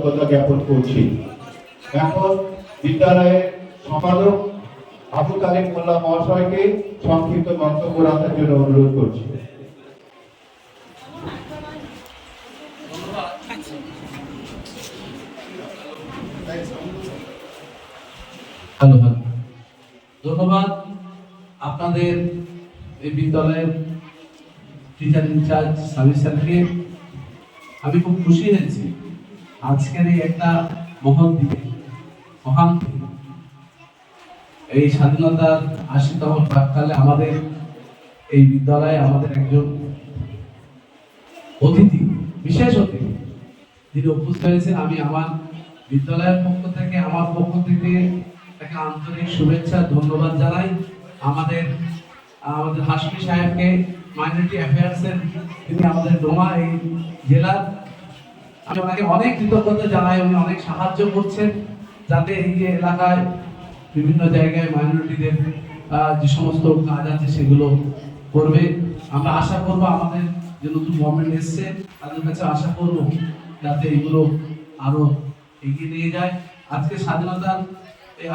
কৃতজ্ঞতা জ্ঞাপন করছি। এখন বিদ্যালয়ের সম্পাদক আবু তালেব মোল্লা মহাশয়কে সংক্ষিপ্ত বক্তব্য রাখার জন্য অনুরোধ করছি। ধন্যবাদ আপনাদের এই বিদ্যালয়ের টিচার ইনচার্জ সার্ভিস স্যারকে। আমি খুব খুশি হয়েছি আজকের এই একটা মহৎ দিনে, মহান এই স্বাধীনতার ৮০তম প্রাক্কালে আমাদের এই বিদ্যালয়ে আমাদের একজন অতিথি, বিশেষ অতিথি যিনি উপস্থিত হয়েছেন। আমি আমার বিদ্যালয়ের পক্ষ থেকে, আমার পক্ষ থেকে তাকে আন্তরিক শুভেচ্ছা ধন্যবাদ জানাই। আমাদের হাশমি সাহেবকে, মাইনরিটি অ্যাফেয়ার্সের, তিনি আমাদের ডোমা এই জেলার, আমি ওনাকে অনেক কৃতজ্ঞতা জানাই। উনি অনেক সাহায্য করছেন যাতে এই যে এলাকায় বিভিন্ন জায়গায় মাইনরিটিদের যে সমস্ত কাজ আছে সেগুলো করবে। আমরা আশা করব আমাদের যে নতুন গভর্নমেন্ট এসছে তাদের কাছে আশা করব যাতে এগুলো আরো এগিয়ে নিয়ে যায়। আজকে স্বাধীনতার এই